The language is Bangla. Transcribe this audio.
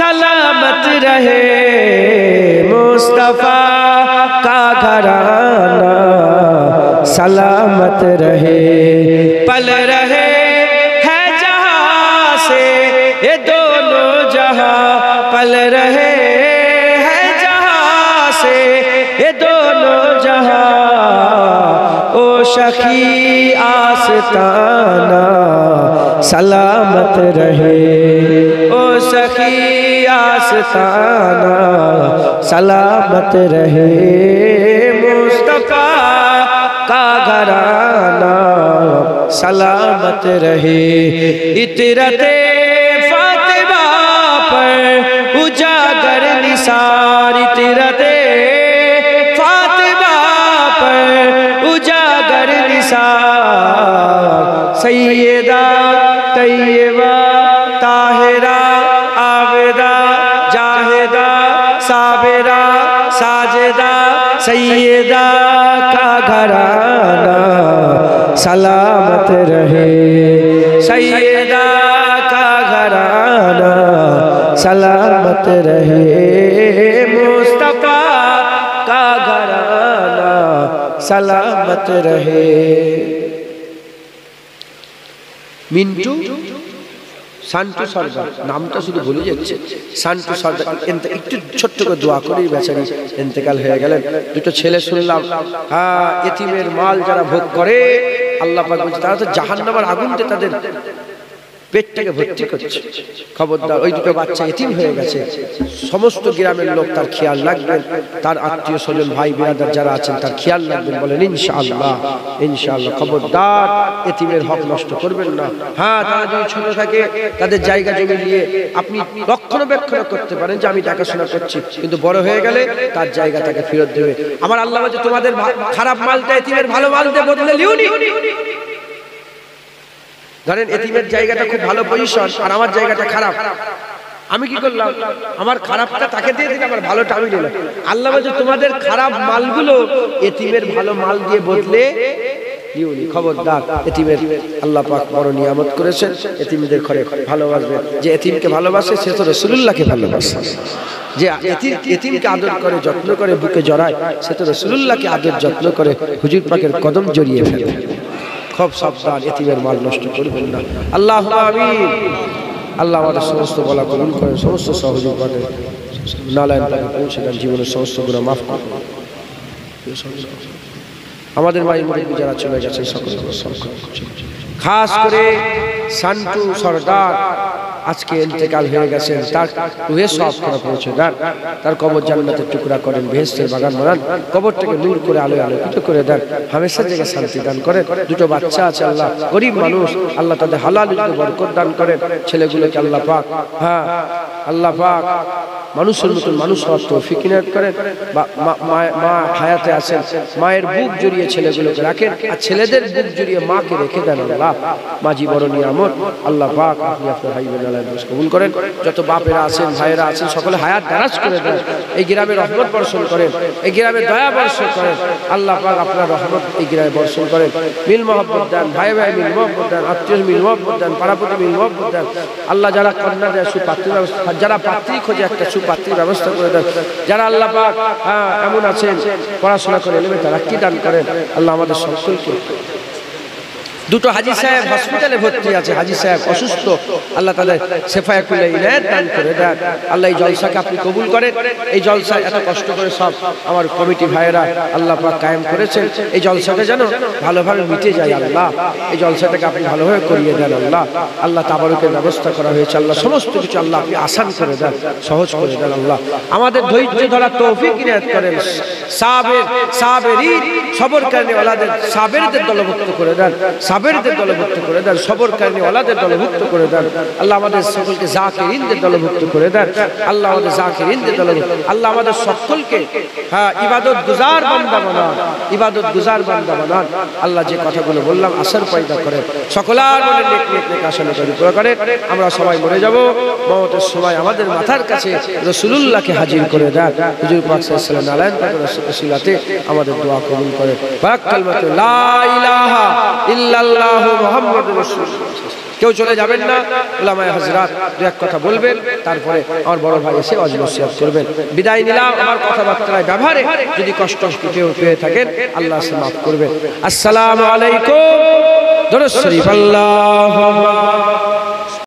सलामत रहे मुस्तफा का घराना, सलामत रहे पल रहे है जहां से ये दोनों जहां, पल रहे है जहां से ये दोनों जहां। ओ शखी आस्ताना सलामत रहे, ओ सखी आस्ताना सलामत रहे मुस्तफा का घराना, सलामत रहे। इतरते फातिमा पर उजागर निसार, इतरते फातिमा पर उजागर निसार। सैयदा तैयबा ताहिरा आबिदा जाहिदा साबिरा साजिदा, सैयदा का घराना सलामत रहे, सैयदा का घराना सलामत रहे मुस्तफा का घराना सलामत रहे। मिंटू শান্তু সরদার নামটা শুধু ভুলে যাচ্ছে। শান্তু সরদার একটু ছোট্ট করে দোয়া করে বেচারি ইন্তেকাল হয়ে গেলেন। দুটো ছেলে শুনলাম, হ্যাঁ, এতিমের মাল যারা ভোগ করে আল্লাহ পাক বলছে তারা তো জাহান্নামের আগুনতে তাদের পেটটাকে ভর্তি করছে। খবরদার, ওই দুটো বাচ্চা এতিম হয়ে গেছে। সমস্ত গ্রামের লোক তার খেয়াল রাখবেন, তার আত্মীয় স্বজন ভাই বিরাদার যারা আছেন তার খেয়াল রাখবেন, বলেন ইনশাআল্লাহ ইনশাআল্লাহ। খবরদার এতিমের হক নষ্ট করবেন না। হ্যাঁ, তারা যদি ছোট থাকে তাদের জায়গা জমি নিয়ে আপনি রক্ষণাবেক্ষণ করতে পারেন যে আমি দেখাশোনা করছি, কিন্তু বড় হয়ে গেলে তার জায়গা তাকে ফেরত দেবে। আমার আল্লাহ বলছে তোমাদের খারাপ মালটা এতিমের ভালো মাল দিয়ে বদলে লিওনি। ধরেন এতিমের জায়গাটা খুব ভালো পজিশন আর আমার জায়গাটা খারাপ, আমি কি করলাম? আমার খারাপটা তাকে দিয়ে দিলাম, আমার ভালোটা আমি নিলাম। আল্লাহ বলছে তোমাদের খারাপ মালগুলো এতিমের ভালো মাল দিয়ে বদলে লিওনি। খবরদার, এতিমের আল্লাহ পাক বড় নিয়ামত করেছেন, এতিমদের ঘরে ভালোবাসবেন। যে এতিমকে ভালোবাসে সে তো রাসূলুল্লাহকে ভালোবাসে, যে এতিমকে আদর করে যত্ন করে বুকে জড়ায় সে তো রাসূলুল্লাহকে আদর যত্ন করে হুজুর পাকের কদম জড়িয়ে ফেলে। খুব সাবধান, এতিমের মাল নষ্ট করবেন না। আল্লাহুম্মা আমিন। আল্লাহ আমাদের সমস্ত বলা কবুল করেন, সমস্ত সহযোগ করেন, নালায়ন তাকে পৌঁছে দেন, জীবনের সমস্ত গুনাহ মাফ করেন। আমাদের মায়ের মুরব্বী যারা চলে গেছেন সকল খাস করে শান্তু সরদার আজকে ইন্তেকাল হয়ে গেছেন, তার রুহে সওয়াব করা পৌঁছে দেন, তার কবর জান্নাতের টুকরা করেন, বেহেশতের বাগান বানান, কবরটাকে নূর করে আলোয় আলোকিত করে দেন, হামেশা জায়গায় শান্তি দান করেন। দুটো বাচ্চা আছে আল্লাহ, গরিব মানুষ, আল্লাহ তাদের হালাল রিজকে বরকত দান করেন। ছেলেগুলোকে আল্লাহ পাক, হ্যাঁ আল্লাহ পাক মানুষের মতন মানুষ হওয়ার তৌফিক ইনায়াত করেন। মা হায়াতে আছেন, মায়ের বুক জড়িয়ে ছেলেগুলোকে রাখেন, আর ছেলেদের বুক জড়িয়ে মাকে রেখে দেন। আল্লাহ মাঝি বড় নিয়ামত, আল্লাহ পাক আপনি আপনার ভাই বোনেরা কবুল করেন। যত বাপেরা আছেন ভাইয়েরা আছেন সকলে হায়াত দারাজ করে দেন, এই গ্রামে রহমত বর্ষণ করেন, এই গ্রামে দয়া বর্ষণ করেন। আল্লাহ পাক আপনার রহমত এই গ্রামে বর্ষণ করেন, মিল মহব্বত দেন, ভাই ভাই মিল মহব্বত দেন, আত্মীয় মিল মহব্বত দেন, পাড়াপতি মিল মহব্বত দেন। আল্লাহ যারা কন্যা দেয় সুপাত্রীর ব্যবস্থা, যারা পাত্রী খোঁজে একটা সুপাত্রীর ব্যবস্থা করে দেন। যারা আল্লাহ পাক এমন আছেন পড়াশোনা করে এলেমে তারা কি দান করেন। আল্লাহ আমাদের সকলকে, দুটো হাজী সাহেব হসপিটালে ভর্তি আছে, হাজী সাহেব অসুস্থ, আল্লাহ তাআলা শেফায়ে ইনায়াত দান করে দেন। আল্লাহ এই জলসাকে আপনি কবুল করেন। এই জলসা এত কষ্ট করে সব আমার কমিটি ভাইয়েরা আল্লাহ পাক কায়েম করেছেন, এই জলসাটা যেন ভালোভাবে মিটে যায়। আল্লাহ এই জলসাটাকে আপনি ভালোভাবে করিয়ে দেন। আল্লাহ আল্লাহ তাবারুকের ব্যবস্থা করা হয়েছে, আল্লাহ সমস্ত কিছু আল্লাহ আপনি আসান করে দেন, সহজ করে দেন। আল্লাহ আমাদের ধৈর্য ধরার তৌফিক ইনায়াত করেন। সাবেরিন সবরকারী ওয়ালাদের, সাবেরদের দলভুক্ত করে দেন, সাবেরদের দলভুক্ত করে দেন, সবরকারী ওয়ালাদের দলভুক্ত করে দেন। আল্লাহ আমাদের সকলকে জাকিরিনদের দলভুক্ত করে দেন। আল্লাহ আমাদের জাকিরিনদের দলভুক্ত, আল্লাহ আমাদের সকলকে ইবাদত গুজার বান্দা বানান, ইবাদত গুজার বান্দা বানান। আল্লাহ যে কথাগুলো বললাম আসর পয়দা করেন, সকলের মনে নেক নেক নেক আশা পুরো করেন। আমরা সবাই মরে যাব, মওতের সময় আমাদের মাথার কাছে রাসূলুল্লাহকে হাজির করে দেন। হুজুর পাক সাল্লাল্লাহু আলাইহি ওয়াসাল্লাম পাকের ওসিলাতে আমাদের দোয়া কবুল করেন। পাক কালমাতু লা ইলাহা ইল্লাল্লাহু মুহাম্মাদুর রাসূলুল্লাহ। কেউ চলে যাবেন না, উলামায়ে হযরত দু এক কথা বলবেন, তারপরে আমার বড় ভাই এসে ওয়াজ নসিহত করবেন। বিদায় নিলাম। আমার কথাবার্তায় ব্যবহারে যদি কষ্ট কেউ পেয়ে থাকেন আল্লাহ মাফ করবেন। আসসালামু আলাইকুম। দরুদ শরীফ আল্লাহুম্মা